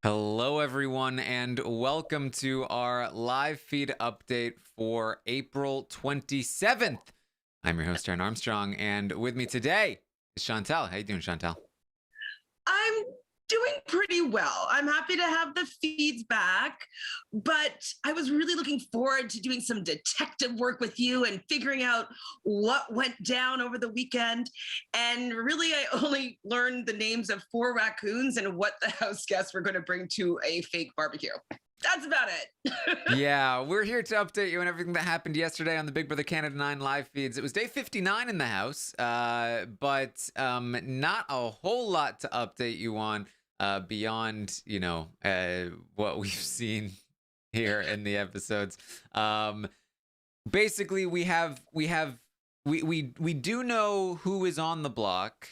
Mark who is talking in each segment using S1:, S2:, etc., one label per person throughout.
S1: Hello, everyone, and welcome to our live feed update for April 27th. I'm your host, Taran Armstrong, and with me today is Chantele. How you doing, Chantele?
S2: I'm doing pretty well. I'm happy to have the feeds back, but I was really looking forward to doing some detective work with you and figuring out what went down over the weekend. And really, I only learned the names of 4 raccoons and what the house guests were going to bring to a fake barbecue. That's about it.
S1: Yeah, we're here to update you on everything that happened yesterday on the Big Brother Canada 9 live feeds. It was day 59 in the house, but not a whole lot to update you on beyond, what we've seen here in the episodes. Basically, we do know who is on the block.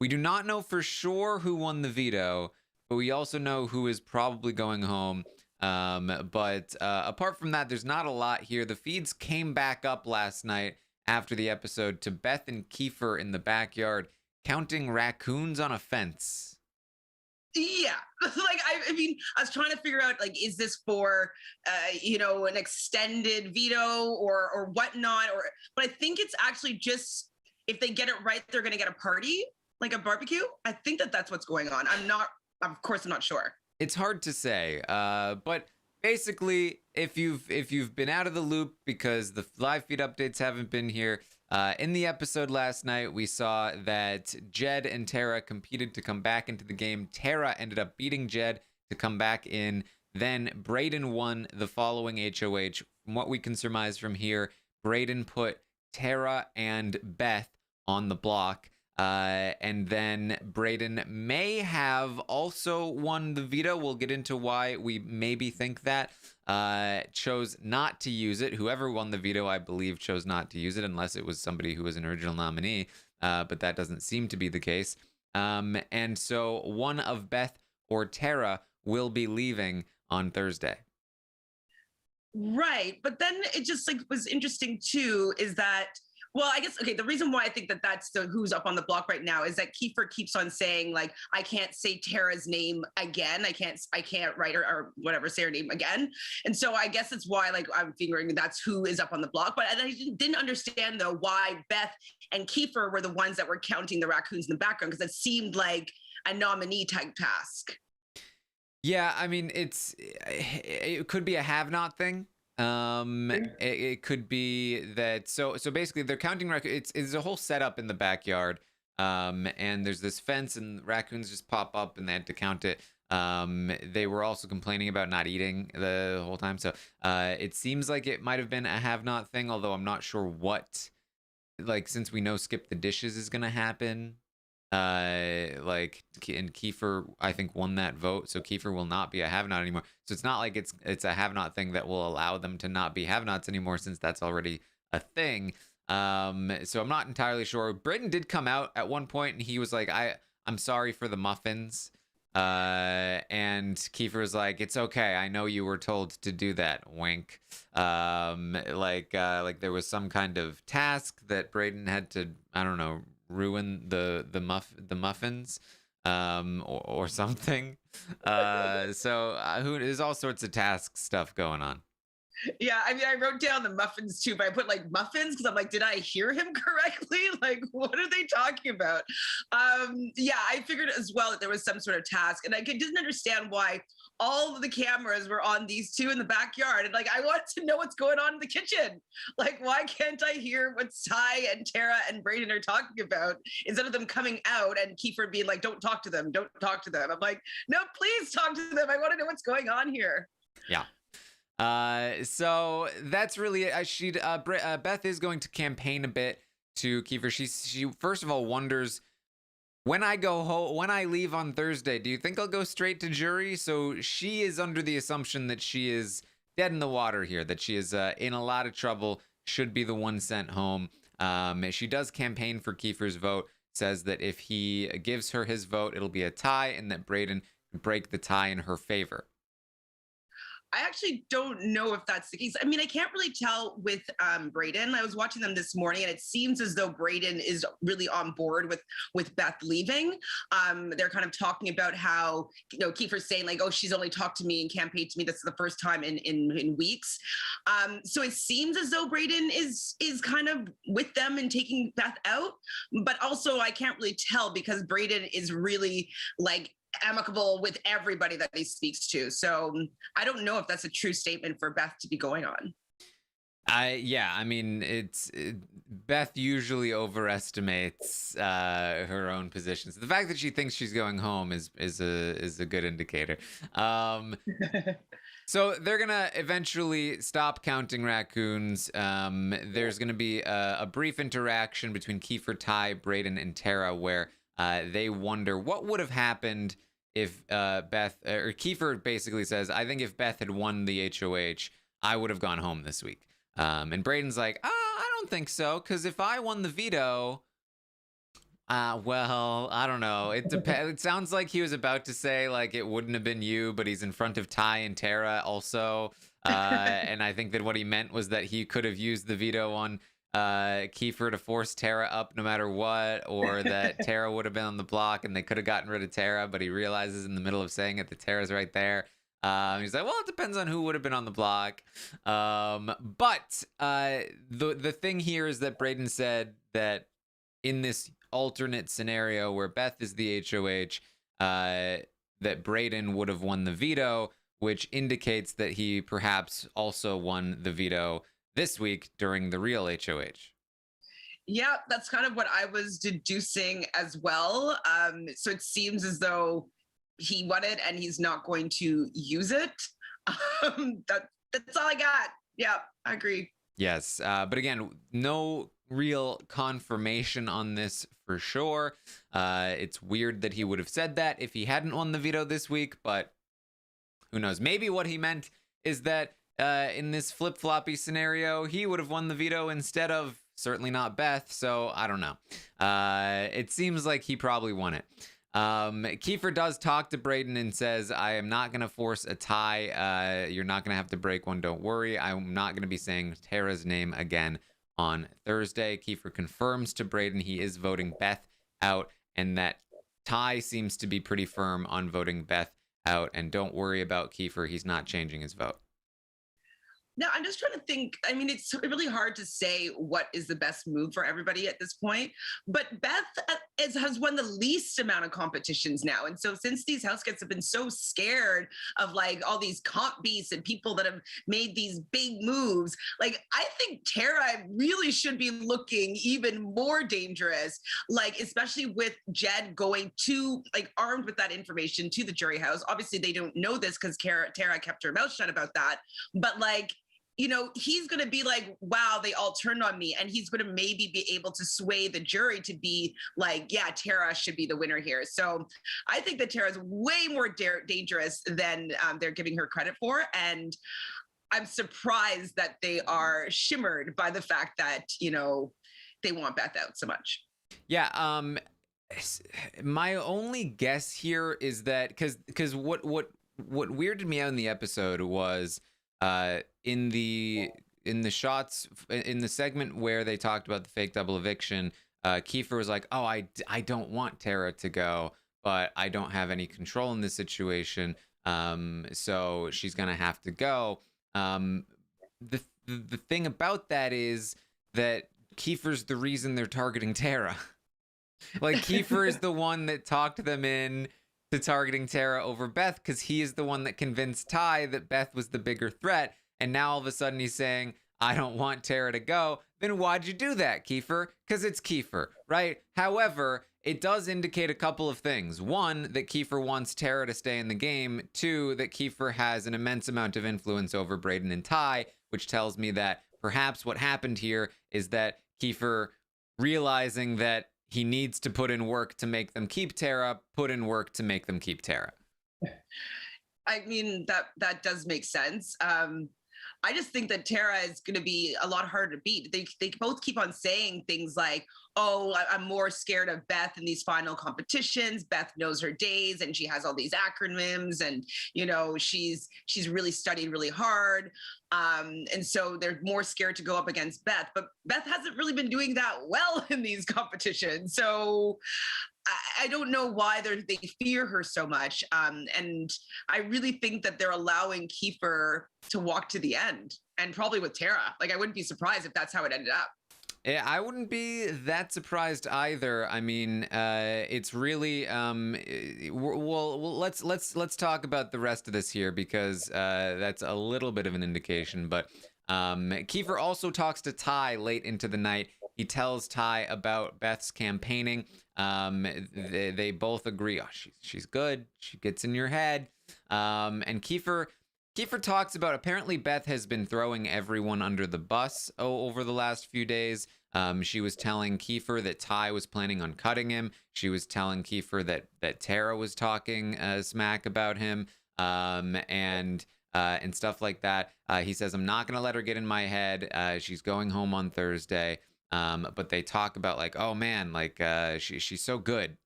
S1: We do not know for sure who won the veto, but we also know who is probably going home. But apart from that, there's not a lot here. The feeds came back up last night after the episode to Beth and Kiefer in the backyard counting raccoons on a fence.
S2: Yeah, I was trying to figure out, is this for an extended veto or whatnot, but I think it's actually just, if they get it right, they're going to get a party, like a barbecue. I think that's what's going on. I'm not sure.
S1: It's hard to say, but basically, if you've been out of the loop because the live feed updates haven't been here, in the episode last night, we saw that Jed and Tara competed to come back into the game. Tara ended up beating Jed to come back in. Then Brayden won the following HOH. From what we can surmise from here, Brayden put Tara and Beth on the block. And then Brayden may have also won the veto. We'll get into why we maybe think that. Chose not to use it. Whoever won the veto, I believe, chose not to use it, unless it was somebody who was an original nominee. But that doesn't seem to be the case. And so one of Beth or Tara will be leaving on Thursday.
S2: Right, but then it just was interesting too, is that, well, I guess, okay, the reason why I think that's the who's up on the block right now is that Kiefer keeps on saying, I can't say Tara's name again. I can't write her or whatever, say her name again. And so I guess it's why, I'm figuring that's who is up on the block. But I didn't understand, though, why Beth and Kiefer were the ones that were counting the raccoons in the background, because it seemed like a nominee type task.
S1: Yeah, I mean, it could be a have-not thing. It could be that so basically they're counting raccoons. It's a whole setup in the backyard. And there's this fence and raccoons just pop up and they had to count it. They were also complaining about not eating the whole time. So it seems like it might have been a have-not thing, although I'm not sure what, since we know skip the dishes is gonna happen. And Kiefer, I think, won that vote, so Kiefer will not be a have-not anymore. So it's not like it's a have-not thing that will allow them to not be have-nots anymore, since that's already a thing. So I'm not entirely sure. Brayden did come out at one point and he was like, I'm sorry for the muffins. And Kiefer was like, it's okay, I know you were told to do that, wink. Like there was some kind of task that Brayden had to, I don't know, ruin the muffins or something. There's all sorts of task stuff going on.
S2: Yeah, I mean, I wrote down the muffins too, but I put muffins because I'm like, did I hear him correctly? What are they talking about? Yeah, I figured as well that there was some sort of task, and I didn't understand why all of the cameras were on these two in the backyard. And I wanted to know what's going on in the kitchen. Why can't I hear what Ty and Tara and Brayden are talking about instead of them coming out and Kiefer being like, don't talk to them, don't talk to them. I'm like, no, please talk to them. I want to know what's going on here.
S1: Yeah. So that's really it. Beth is going to campaign a bit to Kiefer. She first of all wonders, when I go home, when I leave on Thursday, do you think I'll go straight to jury? So she is under the assumption that she is dead in the water here, that she is in a lot of trouble, should be the one sent home. She does campaign for Kiefer's vote, says that if he gives her his vote, it'll be a tie, and that Brayden can break the tie in her favor.
S2: I actually don't know if that's the case. I mean, I can't really tell with Brayden. I was watching them this morning, and it seems as though Brayden is really on board with Beth leaving. They're kind of talking about how, you know, Kiefer's saying like, "Oh, she's only talked to me and campaigned to me. This is the first time in weeks." So it seems as though Brayden is kind of with them and taking Beth out, but also I can't really tell because Brayden is really like amicable with everybody that he speaks to. So I don't know if that's a true statement for Beth to be going on.
S1: Yeah, I mean, Beth usually overestimates her own positions. The fact that she thinks she's going home is a good indicator. So they're gonna eventually stop counting raccoons. There's gonna be a brief interaction between Kiefer, Ty, Brayden, and Tara where they wonder what would have happened if Beth or Kiefer basically says, "I think if Beth had won the HOH, I would have gone home this week." And Brayden's like, I don't think so, because if I won the veto, well, I don't know. It depends. It sounds like he was about to say like it wouldn't have been you, but he's in front of Ty and Tara also. And I think that what he meant was that he could have used the veto on Kiefer to force Tara up no matter what, or that Tara would have been on the block and they could have gotten rid of Tara, but he realizes in the middle of saying it that Tara's right there. He's like, well, it depends on who would have been on the block. But the thing here is that Brayden said that in this alternate scenario where Beth is the HOH, that Brayden would have won the veto, which indicates that he perhaps also won the veto this week during the real HOH.
S2: Yeah, that's kind of what I was deducing as well. So it seems as though he won it and he's not going to use it. That's all I got. Yeah, I agree.
S1: Yes, but again, no real confirmation on this for sure. It's weird that he would have said that if he hadn't won the veto this week, but who knows? Maybe what he meant is that in this flip-floppy scenario, he would have won the veto instead of certainly not Beth, so I don't know. It seems like he probably won it. Kiefer does talk to Brayden and says, I am not going to force a tie. You're not going to have to break one. Don't worry. I'm not going to be saying Tara's name again on Thursday. Kiefer confirms to Brayden he is voting Beth out and that Ty seems to be pretty firm on voting Beth out. And don't worry about Kiefer. He's not changing his vote.
S2: No, I'm just trying to think. I mean, it's really hard to say what is the best move for everybody at this point. But Beth has won the least amount of competitions now. And so since these house guests have been so scared of like all these comp beasts and people that have made these big moves, like I think Tara really should be looking even more dangerous, like especially with Jed going to like armed with that information to the jury house. Obviously, they don't know this because Tara kept her mouth shut about that. But like, you know, he's going to be like, wow, they all turned on me. And he's going to maybe be able to sway the jury to be like, yeah, Tara should be the winner here. So I think that Tara is way more dangerous than they're giving her credit for. And I'm surprised that they are shimmered by the fact that, you know, they want Beth out so much.
S1: Yeah. My only guess here is that because what weirded me out in the episode was in the shots in the segment where they talked about the fake double eviction, Kiefer was like, oh, I don't want Tara to go, but I don't have any control in this situation, so she's gonna have to go. The thing about that is that Kiefer's the reason they're targeting Tara. Like Kiefer is the one that talked them in to targeting Tara over Beth because he is the one that convinced Ty that Beth was the bigger threat. And now all of a sudden he's saying, I don't want Tara to go. Then why'd you do that, Kiefer? Because it's Kiefer, right? However, it does indicate a couple of things. One, that Kiefer wants Tara to stay in the game. Two, that Kiefer has an immense amount of influence over Brayden and Ty, which tells me that perhaps what happened here is that Kiefer, realizing that he needs to put in work to make them keep Tara, put in work to make them keep Tara.
S2: I mean, that does make sense. I just think that Tara is going to be a lot harder to beat. They both keep on saying things like, oh, I'm more scared of Beth in these final competitions. Beth knows her days and she has all these acronyms, and she's really studied really hard. And so they're more scared to go up against Beth. But Beth hasn't really been doing that well in these competitions. So I don't know why they fear her so much. And I really think that they're allowing Kiefer to walk to the end, and probably with Tara. Like, I wouldn't be surprised if that's how it ended up.
S1: Yeah, I wouldn't be that surprised either. I mean, it's really well. Let's talk about the rest of this here, because that's a little bit of an indication. But Kiefer also talks to Ty late into the night. He tells Ty about Beth's campaigning. They both agree. Oh, she's good. She gets in your head. And Kiefer talks about, apparently Beth has been throwing everyone under the bus over the last few days. She was telling Kiefer that Ty was planning on cutting him. She was telling Kiefer that Tara was talking smack about him, and stuff like that. He says, I'm not going to let her get in my head. She's going home on Thursday. But they talk about, like, oh man, like she's so good.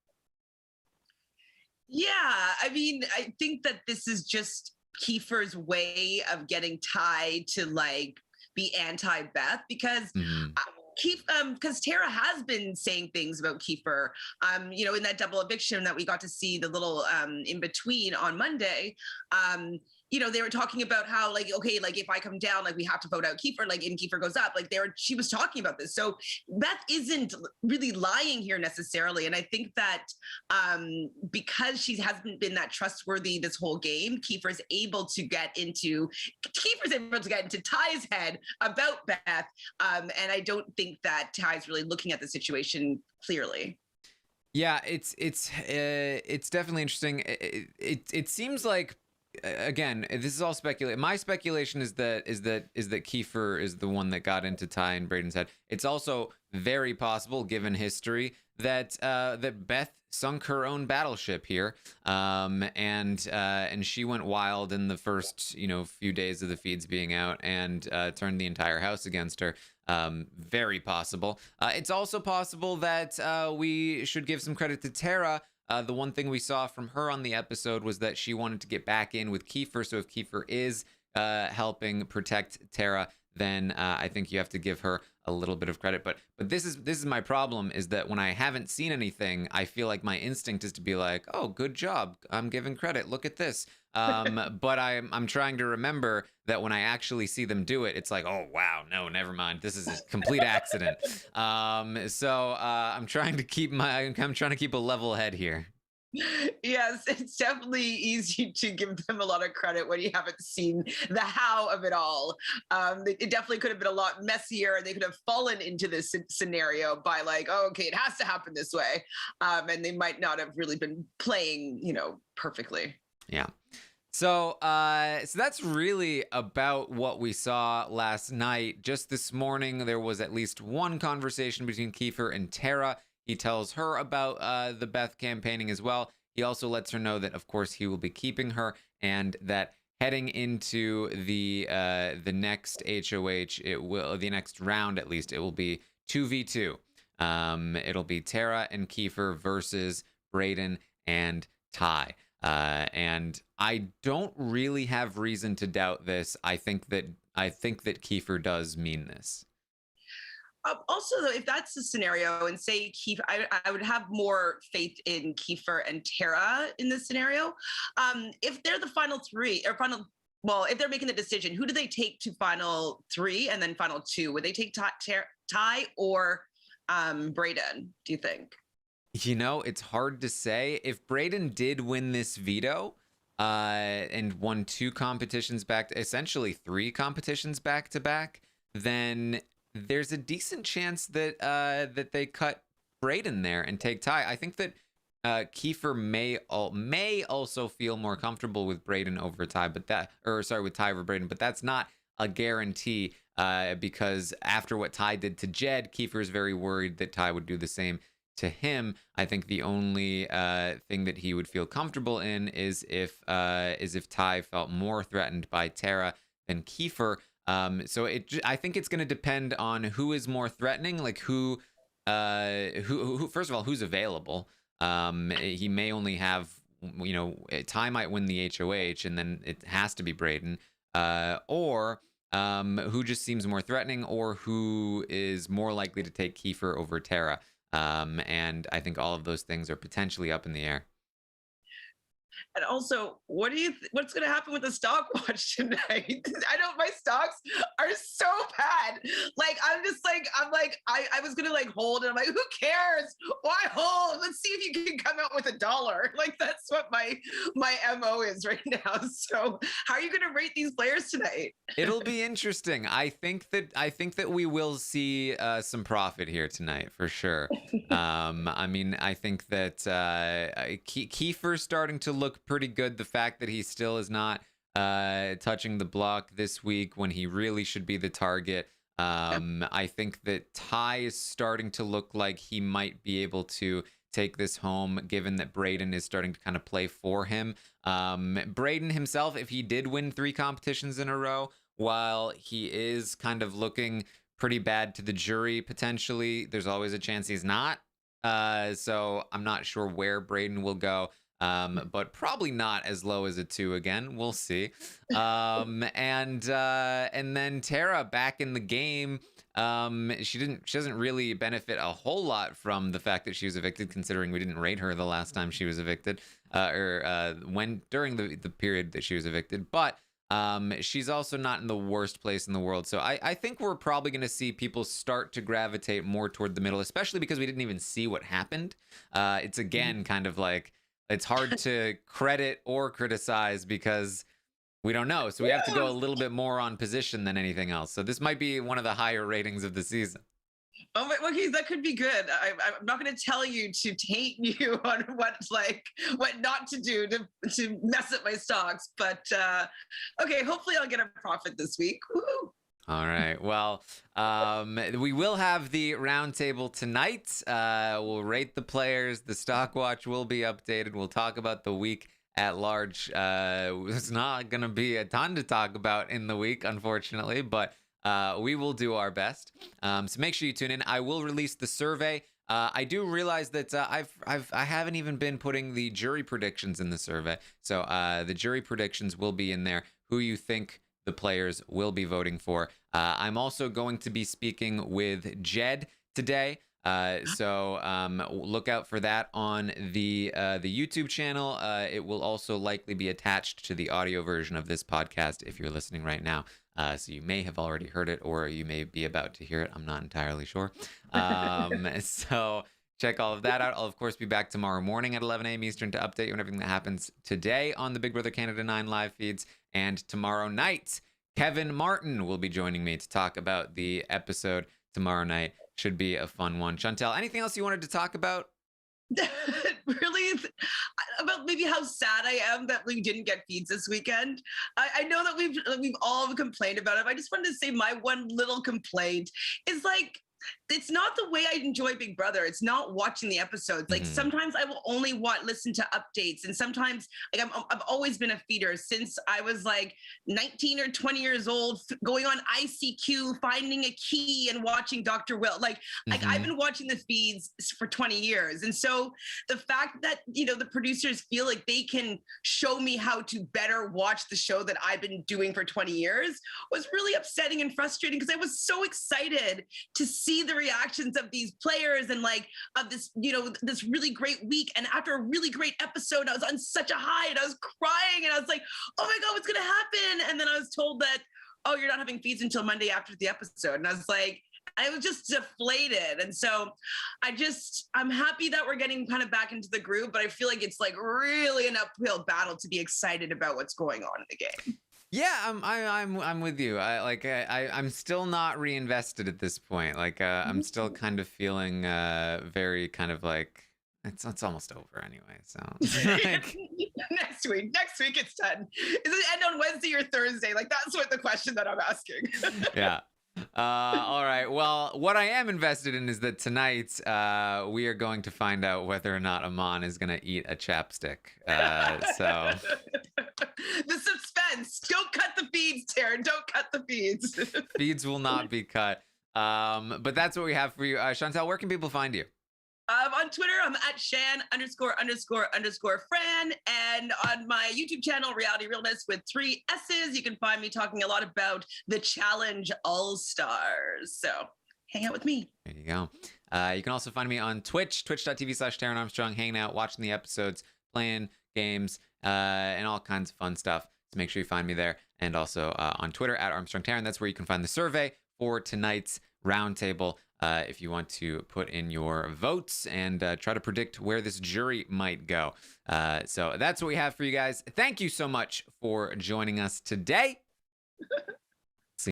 S2: Yeah, I mean, I think that this is just Kiefer's way of getting Ty to, like, be anti-Beth, because because Tara has been saying things about Kiefer. In that double eviction that we got to see the little in between on Monday. They were talking about how, like, okay, like, if I come down, like, we have to vote out Kiefer, like, and Kiefer goes up. Like, she was talking about this. So Beth isn't really lying here necessarily. And I think that because she hasn't been that trustworthy this whole game, Kiefer's able to get into Ty's head about Beth. And I don't think that Ty's really looking at the situation clearly.
S1: Yeah, it's definitely interesting. It seems like, again, this is all speculation. My speculation is that Kiefer is the one that got into Ty and Brayden's head. It's also very possible, given history, that Beth sunk her own battleship here, and she went wild in the first few days of the feeds being out, and turned the entire house against her. Very possible. It's also possible that we should give some credit to Tara. The one thing we saw from her on the episode was that she wanted to get back in with Kiefer. So if Kiefer is helping protect Tara, then I think you have to give her a little bit of credit. But this is my problem, is that when I haven't seen anything, I feel like my instinct is to be like, oh, good job, I'm giving credit, look at this. But I'm trying to remember that when I actually see them do it, it's like, oh wow, no, never mind, this is a complete accident. So I'm trying to keep a level head here.
S2: Yes, it's definitely easy to give them a lot of credit when you haven't seen the how of it all. It definitely could have been a lot messier, and they could have fallen into this scenario by, like, oh, okay, it has to happen this way. And they might not have really been playing, perfectly.
S1: Yeah. So that's really about what we saw last night. Just this morning, there was at least one conversation between Kiefer and Tara. He tells her about the Beth campaigning as well. He also lets her know that, of course, he will be keeping her, and that heading into the next HOH, the next round at least, it will be 2v2. It'll be Tara and Kiefer versus Brayden and Ty. And I don't really have reason to doubt this. I think that Kiefer does mean this.
S2: Also, though, if that's the scenario, and say Kiefer, I would have more faith in Kiefer and Tara in this scenario. If they're the final three, or if they're making the decision, who do they take to final three and then final two? Would they take Ty or Brayden, do you think?
S1: It's hard to say. If Brayden did win this veto, and won essentially three competitions back to back, then there's a decent chance that they cut Brayden there and take Ty. I think that Kiefer may also feel more comfortable with Brayden over Ty, with Ty over Brayden, but that's not a guarantee, because after what Ty did to Jed, Kiefer is very worried that Ty would do the same to him. I think the only thing that he would feel comfortable in is if Ty felt more threatened by Tara than Kiefer. So I think it's going to depend on who is more threatening, like who who first of all, who's available. He may only have, Ty might win the HOH, and then it has to be Braden, or who just seems more threatening, or who is more likely to take Kiefer over Tara. And I think all of those things are potentially up in the air.
S2: And also, what's going to happen with the stock watch tonight? My stocks are so bad. Like, I was going to like hold, and I'm like, who cares? Why hold? Let's see if you can come out with $1. Like, that's what my MO is right now. So how are you going to rate these players tonight?
S1: It'll be interesting. I think that we will see some profit here tonight for sure. I mean, I think that Kiefer's starting to look pretty good. The fact that he still is not touching the block this week when he really should be the target. I think that Ty is starting to look like he might be able to take this home, given that Braden is starting to kind of play for him. Braden himself, if he did win 3 competitions in a row, while he is kind of looking pretty bad to the jury potentially, there's always a chance he's not. So I'm not sure where Braden will go. But probably not as low as a 2 again. We'll see. And then Tara back in the game. She doesn't really benefit a whole lot from the fact that she was evicted, considering we didn't rate her the last time she was evicted, when during the period that she was evicted. But she's also not in the worst place in the world. So I think we're probably going to see people start to gravitate more toward the middle, especially because we didn't even see what happened. It's again kind of like, it's hard to credit or criticize because we don't know. So we have to go a little bit more on position than anything else. So this might be one of the higher ratings of the season.
S2: Oh, okay, that could be good. I'm not going to tell you to taint you on what not to do to mess up my stocks, but okay, hopefully I'll get a profit this week. Woo-hoo.
S1: All right. Well, we will have the roundtable tonight. We'll rate the players. The stock watch will be updated. We'll talk about the week at large. There's not going to be a ton to talk about in the week, unfortunately, but we will do our best. So make sure you tune in. I will release the survey. I do realize that I haven't even been putting the jury predictions in the survey. So the jury predictions will be in there. Who you think the players will be voting for. I'm also going to be speaking with Jed today. So look out for that on the YouTube channel. It will also likely be attached to the audio version of this podcast if you're listening right now. So you may have already heard it, or you may be about to hear it. I'm not entirely sure. So check all of that out. I'll, of course, be back tomorrow morning at 11 a.m. Eastern to update you on everything that happens today on the Big Brother Canada 9 live feeds. And tomorrow night, Kevin Martin will be joining me to talk about the episode tomorrow night. Should be a fun one. Chantele, anything else you wanted to talk about?
S2: Really, about maybe how sad I am that we didn't get feeds this weekend. I know that we've all complained about it. But I just wanted to say my one little complaint is like, it's not the way I enjoy Big Brother. It's not watching the episodes. Like sometimes I will only listen to updates, and sometimes like I've always been a feeder since I was like 19 or 20 years old, going on ICQ, finding a key, and watching Dr. Will. Like I've been watching the feeds for 20 years, and so the fact that the producers feel like they can show me how to better watch the show that I've been doing for 20 years was really upsetting and frustrating, because I was so excited to see the reactions of these players and like of this this really great week, and after a really great episode I was on such a high and I was crying and I was like, oh my god, what's gonna happen? And then I was told that, oh, you're not having feeds until Monday after the episode, and I was like, I was just deflated. And so I'm happy that we're getting kind of back into the groove, but I feel like it's like really an uphill battle to be excited about what's going on in the game.
S1: Yeah, I'm with you. I'm still not reinvested at this point. Like I'm still kind of feeling very kind of like it's almost over anyway. So like,
S2: next week it's done. Is it end on Wednesday or Thursday? Like that's what the question that I'm asking.
S1: Yeah. All right. Well, what I am invested in is that tonight we are going to find out whether or not Aman is going to eat a chapstick. So
S2: the suspense. Don't cut the feeds, Taran. Don't cut the feeds.
S1: Feeds will not be cut. But that's what we have for you. Chantele, where can people find you?
S2: On Twitter, I'm at Shan___Fran. And on my YouTube channel, Reality Realness with 3 S's, you can find me talking a lot about the Challenge All-Stars. So hang out with me.
S1: There you go. You can also find me on Twitch, twitch.tv/Taran Armstrong, hanging out, watching the episodes, playing games, and all kinds of fun stuff. So make sure you find me there. And also on Twitter at Armstrong Taran. That's where you can find the survey for tonight's roundtable. If you want to put in your votes and try to predict where this jury might go. So that's what we have for you guys. Thank you so much for joining us today.